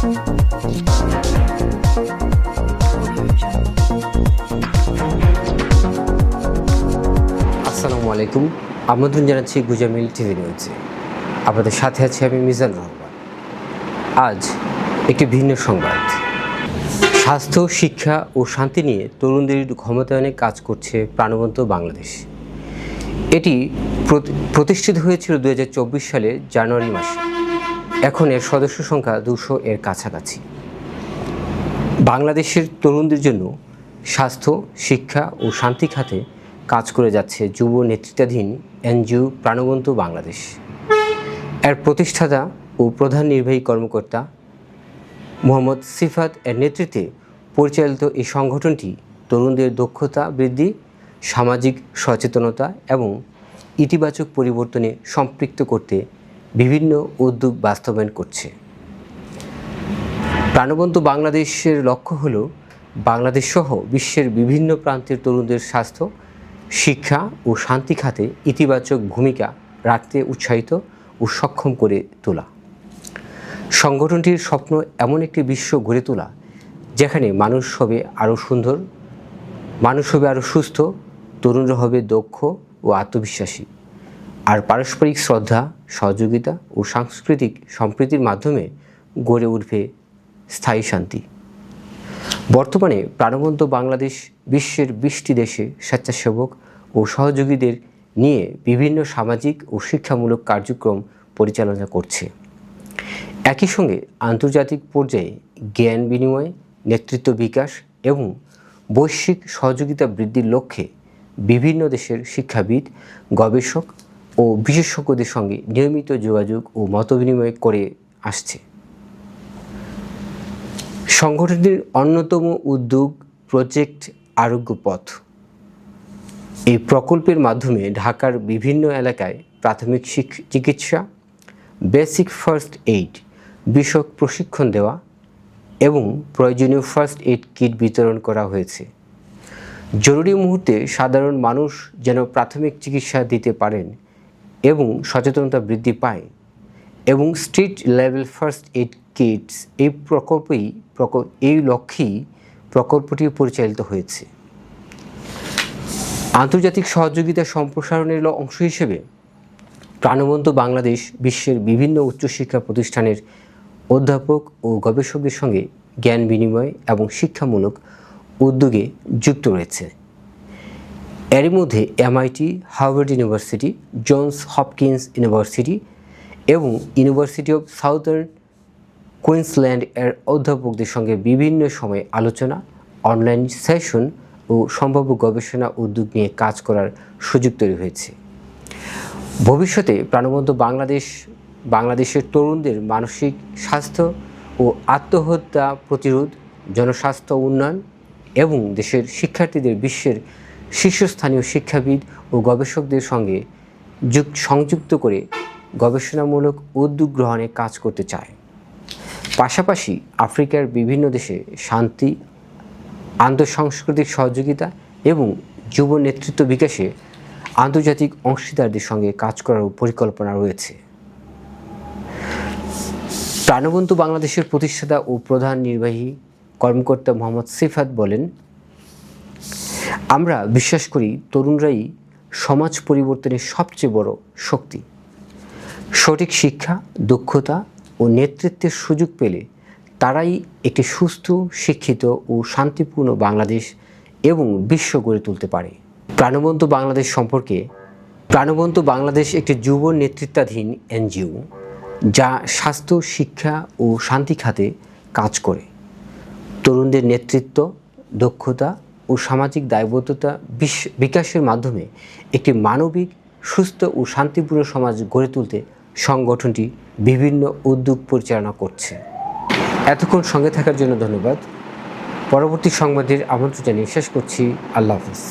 আসসালামু আলাইকুম, আমন্ত্রণ জানাচ্ছি গুজামিল টিভি নিউজে। আপনাদের সাথে আছি আমি মিজান রহমান। আজ একটি ভিন্ন সংবাদ। স্বাস্থ্য, শিক্ষা ও শান্তি নিয়ে তরুণদের ক্ষমতায়নে কাজ করছে প্রাণবন্ত বাংলাদেশ। এটি প্রতিষ্ঠিত হয়েছিল 2024 সালের জানুয়ারি মাসে। এখন এর সদস্য সংখ্যা 200 এর কাছাকাছি। বাংলাদেশের তরুণদের জন্য স্বাস্থ্য, শিক্ষা ও শান্তি খাতে কাজ করে যাচ্ছে যুব নেতৃত্বাধীন এনজিও প্রাণবন্ত বাংলাদেশ। এর প্রতিষ্ঠাতা ও প্রধান নির্বাহী কর্মকর্তা মোহাম্মদ সিফাত এর নেতৃত্বে পরিচালিত এই সংগঠনটি তরুণদের দক্ষতা বৃদ্ধি, সামাজিক সচেতনতা এবং ইতিবাচক পরিবর্তনে সম্পৃক্ত করতে বিভিন্ন উদ্যোগ বাস্তবায়ন করছে। প্রাণবন্ত বাংলাদেশের লক্ষ্য হল বাংলাদেশ সহ বিশ্বের বিভিন্ন প্রান্তের তরুণদের স্বাস্থ্য, শিক্ষা ও শান্তি খাতে ইতিবাচক ভূমিকা রাখতে উৎসাহিত ও সক্ষম করে তোলা। সংগঠনটির স্বপ্ন এমন একটি বিশ্ব গড়ে তোলা যেখানে মানুষ হবে আরও সুন্দর, মানুষ হবে আরও সুস্থ, তরুণরা হবে দক্ষ ও আত্মবিশ্বাসী, আর পারস্পরিক শ্রদ্ধা, সহযোগিতা ও সাংস্কৃতিক সম্প্রীতির মাধ্যমে গড়ে উঠবে স্থায়ী শান্তি। বর্তমানে প্রাণবন্ত বাংলাদেশ বিশ্বের 20টি দেশে স্বেচ্ছাসেবক ও সহযোগীদের নিয়ে বিভিন্ন সামাজিক ও শিক্ষামূলক কার্যক্রম পরিচালনা করছে। একই সঙ্গে আন্তর্জাতিক পর্যায়ে জ্ঞান বিনিময়, নেতৃত্ব বিকাশ এবং বৈশ্বিক সহযোগিতা বৃদ্ধির লক্ষ্যে বিভিন্ন দেশের শিক্ষাবিদ, গবেষক ও বিশেষজ্ঞদের সঙ্গে নিয়মিত যোগাযোগ ও মতবিনিময় করে আসছে। সংগঠনটির অন্যতম উদ্যোগ প্রজেক্ট আরোগ্য পথ। এই প্রকল্পের মাধ্যমে ঢাকার বিভিন্ন এলাকায় প্রাথমিক চিকিৎসা, বেসিক ফার্স্ট এইড বিষয়ক প্রশিক্ষণ দেওয়া এবং প্রয়োজনীয় ফার্স্ট এইড কিট বিতরণ করা হয়েছে। জরুরি মুহূর্তে সাধারণ মানুষ যেন প্রাথমিক চিকিৎসা দিতে পারেন এবং সচেতনতা বৃদ্ধি পায় এবং street level first aid kits এই লক্ষ্যেই প্রকল্পটি পরিচালিত হয়েছে। আন্তর্জাতিক সহযোগিতা সম্প্রসারণের অংশ হিসেবে প্রাণবন্ত বাংলাদেশ বিশ্বের বিভিন্ন উচ্চশিক্ষা প্রতিষ্ঠানের অধ্যাপক ও গবেষকদের সঙ্গে জ্ঞান বিনিময় এবং শিক্ষামূলক উদ্যোগে যুক্ত রয়েছে। এর মধ্যে MIT, Harvard University, Johns Hopkins University এবং ইউনিভার্সিটি অব সাউদার্ন কুইন্সল্যান্ড এর অধ্যাপকদের সঙ্গে বিভিন্ন সময়ে আলোচনা, অনলাইন সেশন ও সম্ভাব্য গবেষণা উদ্যোগ নিয়ে কাজ করার সুযোগ তৈরি হয়েছে। ভবিষ্যতে প্রাণবন্ত বাংলাদেশের তরুণদের মানসিক স্বাস্থ্য ও আত্মহত্যা প্রতিরোধ, জনস্বাস্থ্য উন্নয়ন এবং দেশের শিক্ষার্থীদের বিশ্বের শীর্ষস্থানীয় শিক্ষাবিদ ও গবেষকদের সঙ্গে সংযুক্ত করে গবেষণামূলক উদ্যোগ গ্রহণে কাজ করতে চায়। পাশাপাশি আফ্রিকার বিভিন্ন দেশে শান্তি, আন্তঃসাংস্কৃতিক সহযোগিতা এবং যুব নেতৃত্ব বিকাশে আন্তর্জাতিক অংশীদারদের সঙ্গে কাজ করার পরিকল্পনা রয়েছে। প্রাণবন্ত বাংলাদেশের প্রতিষ্ঠাতা ও প্রধান নির্বাহী কর্মকর্তা মোহাম্মদ সিফাত বলেন, আমরা বিশ্বাস করি তরুণরাই সমাজ পরিবর্তনের সবচেয়ে বড় শক্তি। সঠিক শিক্ষা, দক্ষতা ও নেতৃত্বের সুযোগ পেলে তারাই একটি সুস্থ, শিক্ষিত ও শান্তিপূর্ণ বাংলাদেশ এবং বিশ্ব গড়ে তুলতে পারে। প্রাণবন্ত বাংলাদেশ একটি যুব নেতৃত্বাধীন এনজিও যা স্বাস্থ্য, শিক্ষা ও শান্তি খাতে কাজ করে। তরুণদের নেতৃত্ব, দক্ষতা ও সামাজিক দায়বদ্ধতা বিকাশের মাধ্যমে একটি মানবিক, সুস্থ ও শান্তিপূর্ণ সমাজ গড়ে তুলতে সংগঠনটি বিভিন্ন উদ্যোগ পরিচালনা করছে। এতক্ষণ সঙ্গে থাকার জন্য ধন্যবাদ। পরবর্তী সংবাদের আমন্ত্রণ জানিয়ে শেষ করছি। আল্লাহ হাফেজ।